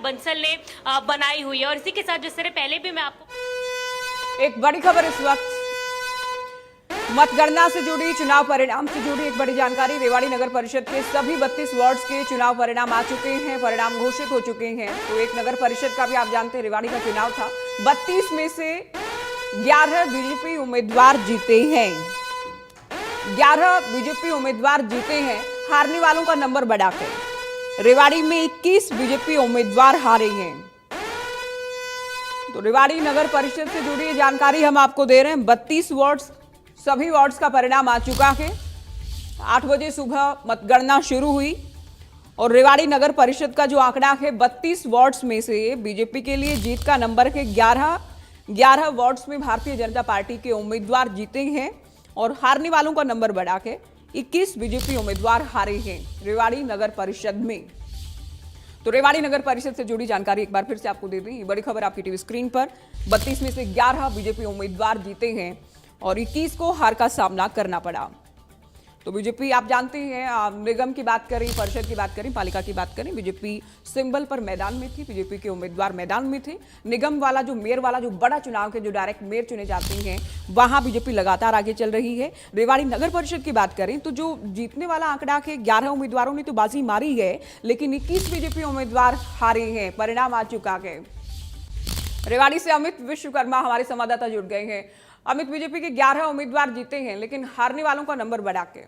बंसल ने बनाई हुई है। और इसी के साथ जिस तरह पहले भी मैं आपको एक बड़ी खबर इस वक्त मतगणना से जुड़ी, चुनाव परिणाम से जुड़ी एक बड़ी जानकारी। रेवाड़ी नगर परिषद के सभी 32 वार्ड्स के चुनाव परिणाम आ चुके हैं, परिणाम घोषित हो चुके हैं। तो एक नगर परिषद का भी आप जानते हैं रेवाड़ी का चुनाव था। 32 में से 11 बीजेपी उम्मीदवार जीते हैं, 11 बीजेपी उम्मीदवार जीते हैं। हारने वालों का नंबर बढ़ाकर रेवाड़ी में 21 बीजेपी उम्मीदवार हारे हैं। तो रेवाड़ी नगर परिषद से जुड़ी जानकारी हम आपको दे रहे हैं। 32 वार्ड्स, सभी वार्ड्स का परिणाम आ चुका है। 8 बजे सुबह मतगणना शुरू हुई और रेवाड़ी नगर परिषद का जो आंकड़ा है 32 वार्ड्स में से बीजेपी के लिए जीत का नंबर है 11 वार्ड्स में भारतीय जनता पार्टी के उम्मीदवार जीते हैं और हारने वालों का नंबर बढ़ा के 21 बीजेपी उम्मीदवार हारे हैं रेवाड़ी नगर परिषद में। तो रेवाड़ी नगर परिषद से जुड़ी जानकारी एक बार फिर से आपको दे दें। ये बड़ी खबर आपकी टीवी स्क्रीन पर। 32 में से 11 बीजेपी उम्मीदवार जीते हैं और 21 को हार का सामना करना पड़ा। तो बीजेपी आप जानते हैं, निगम की बात करें, परिषद की बात करें, पालिका की बात करें, बीजेपी सिंबल पर मैदान में थी, बीजेपी के उम्मीदवार मैदान में थे। निगम वाला जो मेयर वाला जो बड़ा चुनाव के जो डायरेक्ट मेयर चुने जाते हैं वहां बीजेपी लगातार आगे चल रही है। रेवाड़ी नगर परिषद की बात करें तो जो जीतने वाला आंकड़ा है 11 उम्मीदवारों ने तो बाजी मारी है, लेकिन 21 बीजेपी उम्मीदवार हारे हैं। परिणाम आ चुका है। रेवाड़ी से अमित विश्वकर्मा हमारे संवाददाता जुड़ गए हैं। अमित, बीजेपी के 11 उम्मीदवार जीते हैं लेकिन हारने वालों का नंबर बढ़ा के।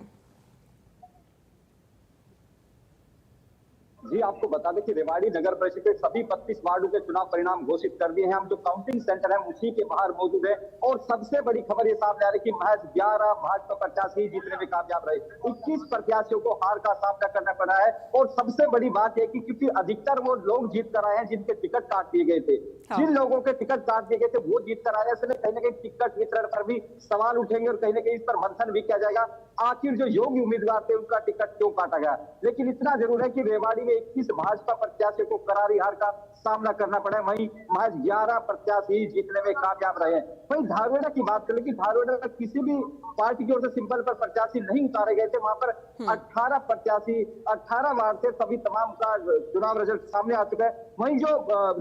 जी, आपको बता दें कि रेवाड़ी नगर परिषद के सभी 32 वार्डों के चुनाव परिणाम घोषित कर दिए हैं। हम जो काउंटिंग सेंटर है उसी के बाहर मौजूद है और सबसे बड़ी खबर ये सामने आ रही है कि महज 11 भाजपा प्रत्याशी जीतने में कामयाब रहे। 21 प्रत्याशियों को हार का सामना करना पड़ा है और सबसे बड़ी बात है कि क्योंकि अधिकतर वो लोग जीत कर आए हैं जिनके टिकट काट दिए गए थे। जिन लोगों के टिकट काट दिए गए थे वो जीत कर आए, इसलिए कहीं ना कहीं टिकट वितरण पर भी सवाल उठेंगे और कहीं ना कहीं इस पर मंथन भी किया जाएगा आखिर जो योग्य उम्मीदवार थे उनका टिकट क्यों काटा गया। लेकिन इतना जरूर है कि रेवाड़ी में 21 भाजपा प्रत्याशी को करारी हार का सामना करना पड़ा है, वहीं महज 11 प्रत्याशी जीतने में कामयाब रहे। वहीं धारवेड़ा की बात करें कि धारवेड़ा में किसी भी पार्टी की ओर से सिंपल पर प्रत्याशी नहीं उतारे गए थे। वहां पर 18 प्रत्याशी 18 वार्ड से सभी तमाम का चुनाव रिजल्ट सामने आ चुका है। वहीं जो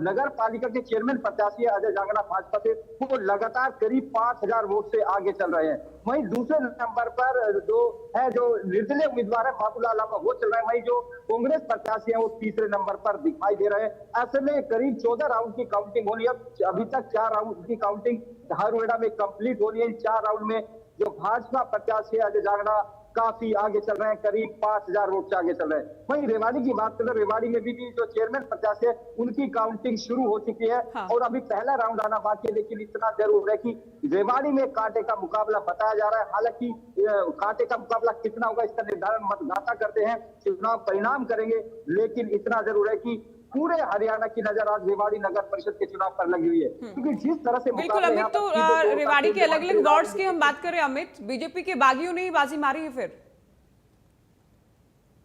नगर पालिका के चेयरमैन प्रत्याशी है अजय जांगड़ा भाजपा से, वो लगातार करीब 5000 वोट से आगे चल रहे हैं। वहीं दूसरे नंबर पर जो निर्दलीय उम्मीदवार है बाबूलाल आमा वो चल रहे हैं। वहीं जो कांग्रेस प्रत्याशी है वो तीसरे नंबर पर दिखाई दे रहे हैं। ऐसे में करीब 14 राउंड की काउंटिंग होनी है। अभी तक 4 राउंड की काउंटिंग धारवेड़ा में कंप्लीट होनी है। इन 4 राउंड में जो भाजपा प्रत्याशी अजय जांगड़ा काफी आगे चल रहे हैं, करीब 5000 वोट से आगे चल रहे हैं। वहीं रेवाड़ी की बात करें, रेवाड़ी में भी जो चेयरमैन प्रत्याशी है उनकी काउंटिंग शुरू हो चुकी है। हाँ। और अभी पहला राउंड आना बाकी है, लेकिन इतना जरूर है कि रेवाड़ी में कांटे का मुकाबला बताया जा रहा है। हालांकि कांटे का मुकाबला कितना होगा इसका निर्धारण मतदाता करते हैं, चुनाव परिणाम करेंगे, लेकिन इतना जरूर है कि पूरे हरियाणा की नजर आज रेवाड़ी नगर परिषद के चुनाव पर लगी हुई है, क्योंकि जिस तरह से बिल्कुल अमित, तो रेवाड़ी के अलग अलग वार्ड्स की हम बात करें अमित, बीजेपी के बागियों ने ही बाजी मारी है फिर।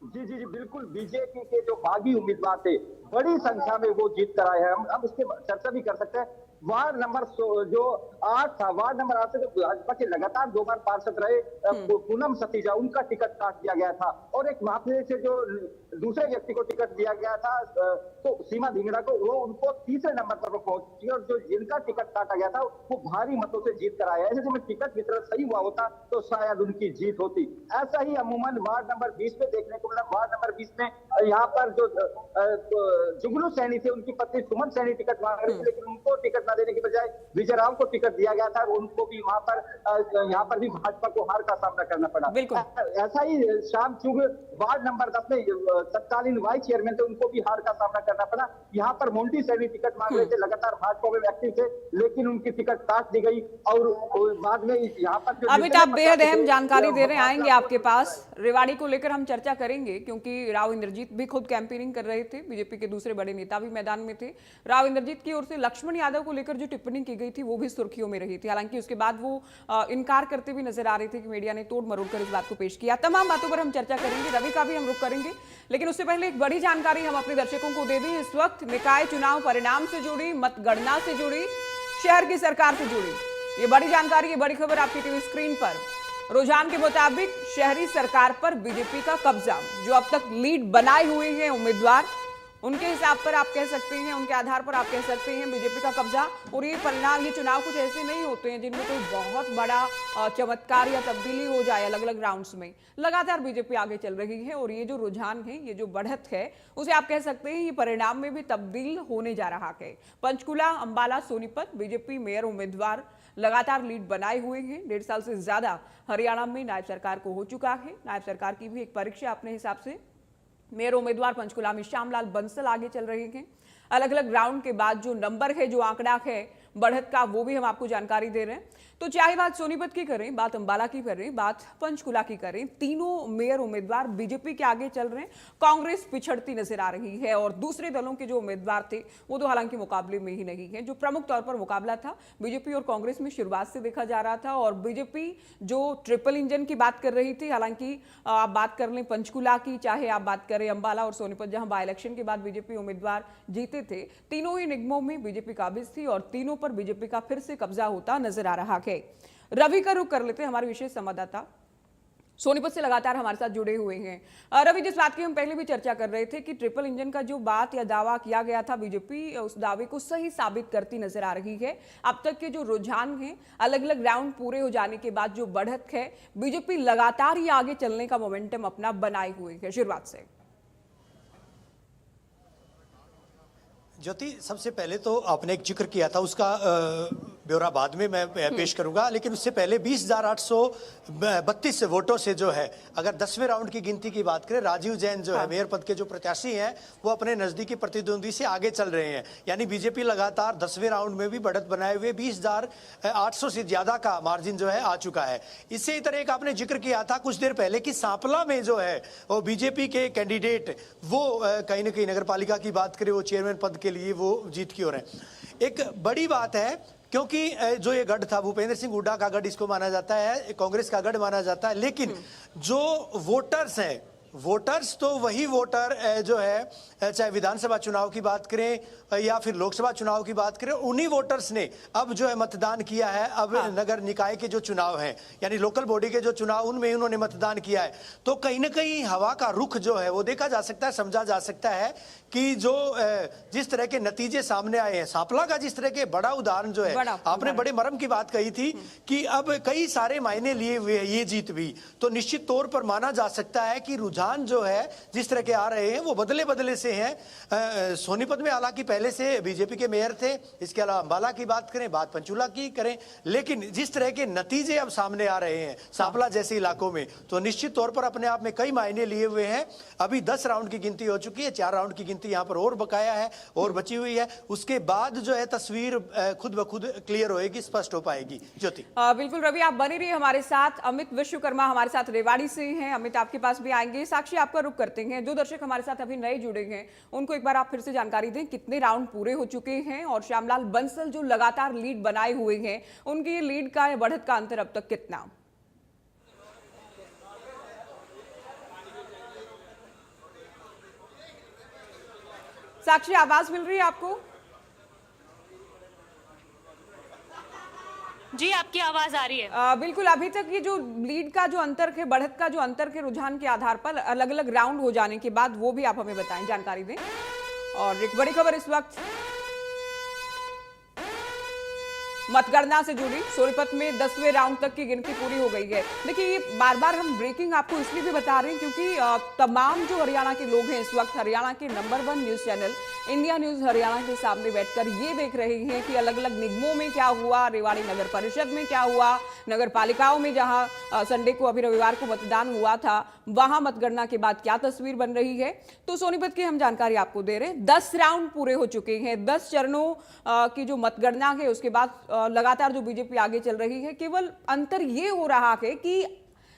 जी जी जी बिल्कुल, बीजेपी के जो बागी उम्मीदवार थे बड़ी संख्या में वो जीत कर आए हैं। हम उसके चर्चा भी कर सकते हैं। वार्ड नंबर जो 8 था, वार्ड नंबर 8 से जो भाजपा के लगातार 2 बार पार्षद रहे पूनम सतीजा, उनका टिकट काट दिया गया था। और एक वहां से जो दूसरे व्यक्ति को टिकट दिया गया था तो सीमा धिंगड़ा को, वो उनको तीसरे नंबर पर पहुंची और जो जिनका टिकट काटा गया था वो भारी मतों से जीत कर आया। ऐसे में टिकट वितरण सही हुआ होता तो शायद उनकी जीत होती। ऐसा ही अमूमन वार्ड नंबर 20 में देखने को मिला। वार्ड नंबर 20 में यहाँ पर जो जुगनू सैनी थे उनकी पत्नी सुमन सैनी टिकट मांग रही थी, लेकिन उनको टिकट न देने की बजाय विजय राव को टिकट दिया गया था और उनको भी वहां पर यहाँ पर भी भाजपा को हार का सामना करना पड़ा। ऐसा ही श्याम चुग वार्ड नंबर 10 में तत्कालीन वाइस चेयरमैन थे, उनको भी हार का सामना करना पड़ा। यहाँ पर मोंटी सैनी टिकट मांग रहे थे, लगातार भाजपा में एक्टिव थे, लेकिन उनकी टिकट काट दी गई। और बाद में यहाँ पर अमित, आप बेहद अहम जानकारी दे रहे हैं, आएंगे आपके पास। रेवाड़ी को लेकर हम चर्चा करेंगे क्योंकि राव इंद्रजीत भी खुद कैंपेनिंग कर रहे थे, बीजेपी के दूसरे बड़े नेता भी मैदान में थे। राव इंद्रजीत की ओर से लक्ष्मण यादव को लेकर जो टिप्पणी की गई थी वो भी सुर्खियों में रही थी। हालांकि उसके बाद वो इनकार करते भी नजर आ रहे थे कि मीडिया ने तोड़ मरोड़ कर इस बात को पेश किया। तमाम बातों पर हम चर्चा करेंगे, रवि का भी हम रुख करेंगे, लेकिन उससे पहले एक बड़ी जानकारी हम अपने दर्शकों को दे दें। इस वक्त निकाय चुनाव परिणाम से जुड़ी, मतगणना से जुड़ी, शहर की सरकार से जुड़ी ये बड़ी जानकारी, ये बड़ी खबर आपकी टीवी स्क्रीन पर। रुझान के मुताबिक शहरी सरकार पर बीजेपी का कब्जा। जो अब तक लीड बनाए हुए हैं उम्मीदवार उनके हिसाब पर आप कह सकते हैं, उनके आधार पर आप कह सकते हैं बीजेपी का कब्जा। और ये परिणाम, ये चुनाव कुछ ऐसे नहीं होते हैं जिनमें कोई बहुत बड़ा चमत्कार या तब्दीली हो जाए अलग अलग राउंड्स में। लगातार बीजेपी आगे चल रही है और ये जो रुझान है, ये जो बढ़त है, उसे आप कह सकते हैं ये परिणाम में भी तब्दील होने जा रहा है। पंचकुला, अंबाला, सोनीपत बीजेपी मेयर उम्मीदवार लगातार लीड बनाए हुए हैं। 1.5 साल से ज्यादा हरियाणा में नायब सरकार को हो चुका है। नायब सरकार की भी एक परीक्षा अपने हिसाब से। मेयर उम्मीदवार पंचकुला में श्यामलाल बंसल आगे चल रहे हैं। अलग अलग राउंड के बाद जो नंबर है, जो आंकड़ा है बढ़त का, वो भी हम आपको जानकारी दे रहे हैं। तो चाहे बात सोनीपत की करें, बात अंबाला की करें, बात पंचकुला की करें, तीनों मेयर उम्मीदवार बीजेपी के आगे चल रहे हैं। कांग्रेस पिछड़ती नजर आ रही है और दूसरे दलों के जो उम्मीदवार थे वो तो हालांकि मुकाबले में ही नहीं है। जो प्रमुख तौर पर मुकाबला था बीजेपी और कांग्रेस में शुरुआत से देखा जा रहा था और बीजेपी जो ट्रिपल इंजन की बात कर रही थी, हालांकि आप बात कर लें पंचकुला की, चाहे आप बात करें अंबाला और सोनीपत, जहां बाय इलेक्शन के बाद बीजेपी उम्मीदवार जीते थे, तीनों ही निगमों में बीजेपी काबिज थी और तीनों पर बीजेपी का फिर से कब्जा होता नजर आ रहा है। रवि का रुख कर लेते हैं, हमारे विशेष संवाददाता सोनीपत से लगातार हमारे साथ जुड़े हुए हैं। रवि, जिस बात की हम पहले भी चर्चा कर रहे थे कि ट्रिपल इंजन का जो बात या दावा किया गया था, बीजेपी उस दावे को सही साबित करती नजर आ रही है। अब तक के जो रुझान है, अलग अलग राउंड पूरे हो जाने के बाद जो बढ़त है, बीजेपी लगातार ही आगे चलने का मोमेंटम अपना बनाए हुए है शुरुआत से। ज्योति, सबसे पहले तो आपने एक जिक्र किया था, उसका ब्यौरा बाद में मैं पेश करूंगा, लेकिन उससे पहले 20,832 वोटों से जो है, अगर 10वें राउंड की गिनती की बात करें, राजीव जैन जो है मेयर पद के जो प्रत्याशी हैं, वो अपने नजदीकी प्रतिद्वंदी से आगे चल रहे हैं। यानी बीजेपी लगातार 10वें राउंड में भी बढ़त बनाए हुए 20,800 से ज्यादा का मार्जिन जो है आ चुका है। इससे ही तरह एक आपने जिक्र किया था कुछ देर पहले कि सांपला में जो है वो बीजेपी के कैंडिडेट वो कहीं ना कहीं नगर पालिका की बात करें, वो चेयरमैन पद के लिए वो जीत की ओर है। एक बड़ी बात है क्योंकि जो ये गढ़ था, भूपेंद्र सिंह हुड्डा का गढ़ इसको माना जाता है, कांग्रेस का गढ़ माना जाता है, लेकिन जो वोटर्स हैं, वोटर्स तो वही वोटर जो है, चाहे विधानसभा चुनाव की बात करें या फिर लोकसभा चुनाव की बात करें, उन्हीं वोटर्स ने अब जो है मतदान किया है। अब नगर निकाय के जो चुनाव हैं, यानी लोकल बॉडी के जो चुनाव, उनमें उन्होंने मतदान किया है। तो कहीं ना कहीं हवा का रुख जो है वो देखा जा सकता है, समझा जा सकता है कि जो जिस तरह के नतीजे सामने आए हैं, सांपला का जिस तरह के बड़ा उदाहरण जो है, आपने बड़े मर्म की बात कही थी कि अब कई सारे मायने लिए हुए ये जीत भी, तो निश्चित तौर पर माना जा सकता है कि रुझान जो है जिस तरह के आ रहे हैं वो बदले बदले से हैं। सोनीपत में हालांकि पहले से बीजेपी के मेयर थे, इसके अलावा अंबाला की बात करें, बात पंचकुला की करें, लेकिन जिस तरह के नतीजे अब सामने आ रहे हैं सांपला जैसे इलाकों में, तो निश्चित तौर पर अपने आप में कई मायने लिए हुए हैं। अभी 10 राउंड की गिनती हो चुकी है, 4 राउंड की गिनती यहाँ पर और बकाया है और बची हुई है। उसके बाद जो है तस्वीर खुद ब खुद क्लियर होएगी, स्पष्ट हो पाएगी। ज्योति, बिल्कुल रवि, आप बने रहिए हमारे साथ। अमित विश्वकर्मा हमारे साथ रेवाड़ी से हैं। अमित, आपके पास भी आएंगे। साक्षी, आपका रुख करते हैं। जो दर्शक हमारे साथ अभी नए जुड़े हैं उनको एक बार आप फिर से जानकारी दें, कितने राउंड पूरे हो चुके हैं और श्यामलाल बंसल जो लगातार लीड बनाए हुए हैं, उनकी लीड का या बढ़त का अंतर अब तक कितना? साक्षी, आवाज मिल रही है आपको? जी, आपकी आवाज आ रही है। बिल्कुल, अभी तक ये जो लीड का जो अंतर है, बढ़त का जो अंतर के रुझान के आधार पर अलग अलग राउंड हो जाने के बाद वो भी आप हमें बताएं, जानकारी दें। और एक बड़ी खबर इस वक्त मतगणना से जुड़ी, सोनीपत में 10वें राउंड तक की गिनती पूरी हो गई है। देखिए, ये बार बार हम ब्रेकिंग आपको इसलिए भी बता रहे हैं क्योंकि तमाम जो हरियाणा के लोग हैं इस वक्त हरियाणा के number 1 news channel India news Haryana के सामने बैठकर ये देख रहे हैं कि अलग अलग निगमों में क्या हुआ, रेवाड़ी नगर परिषद में क्या हुआ, नगर पालिकाओं में जहां संडे को, अभी रविवार को मतदान हुआ था, वहां मतगणना के बाद क्या तस्वीर बन रही है। तो सोनीपत की हम जानकारी आपको दे रहे हैं। 10 राउंड पूरे हो चुके हैं। 10 चरणों की जो मतगणना है उसके बाद लगातार जो बीजेपी आगे चल रही है। केवल अंतर ये हो रहा है कि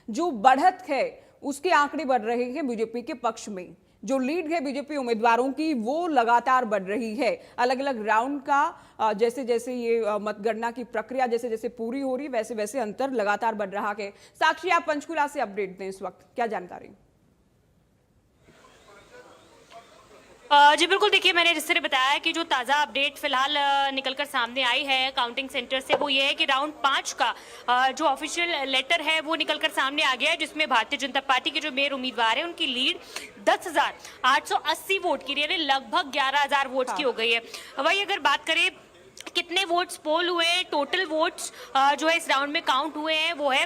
जो बढ़त है उसके आंकड़े बढ़ रहे हैं बीजेपी के पक्ष में। जो लीड है बीजेपी उम्मीदवारों की वो लगातार बढ़ रही है। अलग अलग राउंड का जैसे जैसे ये मतगणना की प्रक्रिया जैसे जैसे पूरी हो रही वैसे वैसे अंतर लगातार बढ़ रहा है। साक्षी, आप पंचकुला से अपडेट दें, इस वक्त क्या जानकारी? जी बिल्कुल, देखिए मैंने जिस तरह बताया कि जो ताज़ा अपडेट फिलहाल निकलकर सामने आई है काउंटिंग सेंटर से, वो ये है कि राउंड 5 का जो ऑफिशियल लेटर है वो निकलकर सामने आ गया है, जिसमें भारतीय जनता पार्टी के जो मेयर उम्मीदवार है उनकी लीड 10,880 वोट की, यानी लगभग 11,000 वोट्स की हो गई है। वही अगर बात करें कितने वोट्स पोल हुए, टोटल वोट्स जो है इस राउंड में काउंट हुए हैं वो है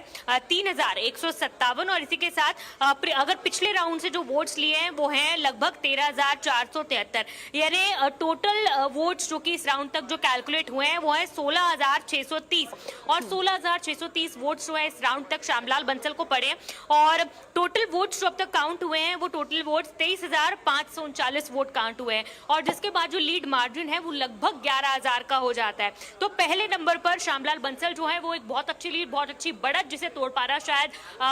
3,157, और इसी के साथ अगर पिछले राउंड से जो वोट्स लिए हैं वो हैं लगभग 13,473, यानी टोटल वोट्स जो कि इस राउंड तक जो कैलकुलेट हुए हैं वो है 16,630, और 16,630 वोट्स जो है इस राउंड तक श्यामलाल बंसल को पड़े, और टोटल वोट्स जो अब तक काउंट हुए हैं वो टोटल वोट्स 23,539 वोट काउंट हुए हैं, और जिसके बाद जो लीड मार्जिन है वो लगभग 11,000 का हो जाता है। तो पहले नंबर पर श्यामलाल बंसल जो है वो एक बहुत अच्छी लीड, बहुत अच्छी बढ़त, जिसे तोड़ पाना शायद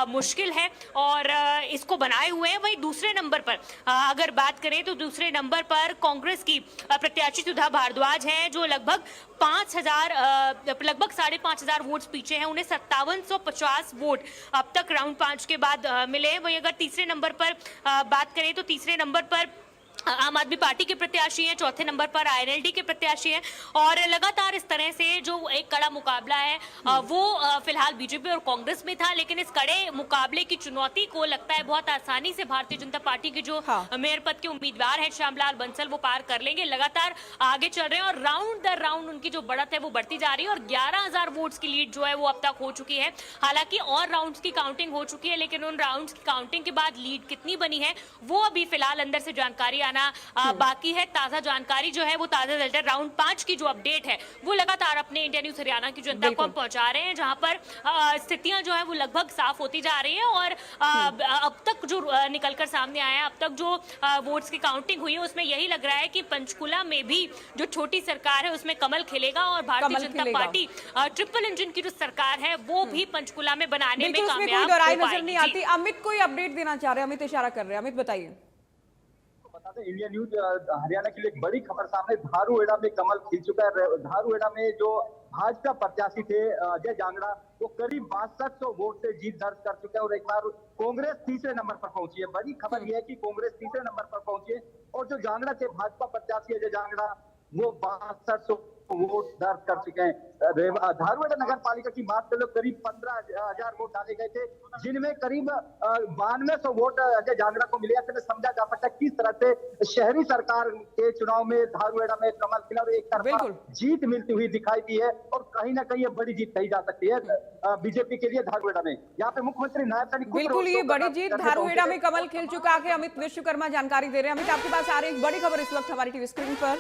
मुश्किल है, और इसको बनाए हुए हैं। वही दूसरे नंबर पर अगर बात करें तो दूसरे नंबर पर कांग्रेस की प्रत्याशी सुधा भारद्वाज हैं, जो लगभग 5,500 वोट्स पीछे हैं, उन्हें 5750 वोट अब तक राउंड 5 के बाद मिले। वही अगर तीसरे नंबर पर बात करें तो तीसरे नंबर पर आम आदमी पार्टी के प्रत्याशी हैं, चौथे नंबर पर आईएनएलडी के प्रत्याशी हैं, और लगातार इस तरह से जो एक कड़ा मुकाबला है वो फिलहाल बीजेपी और कांग्रेस में था, लेकिन इस कड़े मुकाबले की चुनौती को लगता है बहुत आसानी से भारतीय जनता पार्टी के जो मेयर पद के उम्मीदवार हैं श्यामलाल बंसल वो पार कर लेंगे। लगातार आगे चल रहे हैं और राउंड दर राउंड उनकी जो बढ़त है वो बढ़ती जा रही है, और 11,000 वोट्स की लीड जो है वो अब तक हो चुकी है। हालांकि और राउंड्स की काउंटिंग हो चुकी है, लेकिन उन राउंड्स की काउंटिंग के बाद लीड कितनी बनी है वो अभी फिलहाल अंदर से जानकारी बाकी है। ताजा जानकारी जो है वो ताजा लेटर राउंड 5 की जो अपडेट है वो लगातार अपने इंडिया न्यूज हरियाणा की जनता को हम पहुंचा रहे हैं, जहां पर स्थितियां जो है वो लगभग साफ होती जा रही है, और अब तक जो निकलकर सामने आया है, अब तक जो वोट्स की काउंटिंग हुई है उसमें यही लग रहा है कि पंचकुला में भी जो छोटी सरकार है उसमें कमल खिलेगा, और Bharatiya Janata party triple engine की जो सरकार है वो भी पंचकुला में बनाने में कामयाब हो पाएगी। अमित कोई अपडेट देना चाह रहे हैं, अमित इशारा कर रहे हैं, अमित बताइए। इंडिया न्यूज हरियाणा के लिए एक बड़ी खबर सामने, धारूहेड़ा में कमल खिल चुका है। धारूहेड़ा में जो भाजपा प्रत्याशी थे अजय जांगड़ा, वो करीब 6200 वोट से जीत दर्ज कर चुके हैं, और एक बार कांग्रेस तीसरे नंबर पर पहुंची है। बड़ी खबर यह है कि कांग्रेस तीसरे नंबर पर पहुंची है, और जो जांगड़ा थे भाजपा प्रत्याशी अजय जांगड़ा, वो 6200 वोट दर्ज कर चुके हैं। धारूहेड़ा नगर पालिका की बात कर लो, करीब 15,000 वोट डाले गए थे, जिनमें करीब 9200 वोट अजय जांगड़ा को मिले। ऐसे में समझा जा सकता है किस तरह से शहरी सरकार के चुनाव में धारूहेड़ा में कमल खिला और एक तरफा जीत मिलती हुई दिखाई दी है, और कहीं ना कहीं ये बड़ी जीत कही जा सकती है बीजेपी के लिए धारूहेड़ा में। यहाँ पे मुख्यमंत्री नायब सैनिक बिल्कुल ये बड़ी जीत, धारूहेड़ा में कमल खिल चुका है। अमित विश्वकर्मा जानकारी दे रहे हैं। अमित आपके पास आ रही एक बड़ी खबर इस वक्त हमारी टीवी स्क्रीन पर।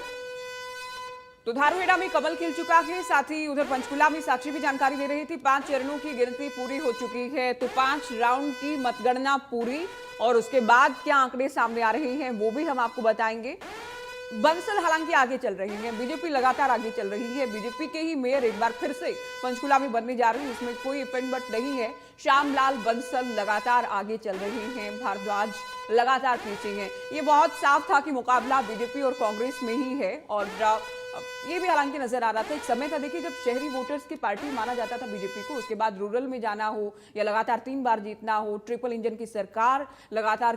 तो धारूहेड़ा में कमल खिल चुका है, साथ ही उधर पंचकुला में साक्षी भी जानकारी दे रही थी 5 चरणों की गिनती पूरी हो चुकी है। तो 5 राउंड की मतगणना पूरी, और उसके बाद क्या आंकड़े सामने आ रहे हैं वो भी हम आपको बताएंगे। बंसल हालांकि आगे चल रही है, बीजेपी लगातार आगे चल रही है। बीजेपी के ही मेयर एक बार फिर से पंचकुला में बनने जा रही है, इसमें कोई इपेंड बट नहीं है। श्यामलाल बंसल लगातार आगे चल रहे हैं, भारद्वाज लगातार पीछे हैं। ये बहुत साफ था कि मुकाबला बीजेपी और कांग्रेस में ही है, और ये भी हालांकि नजर आ रहा था। एक समय था देखिए जब शहरी वोटर्स की पार्टी माना जाता था बीजेपी को, उसके बाद रूरल में जाना हो या लगातार 3 बार जीतना हो, ट्रिपल इंजन की सरकार लगातार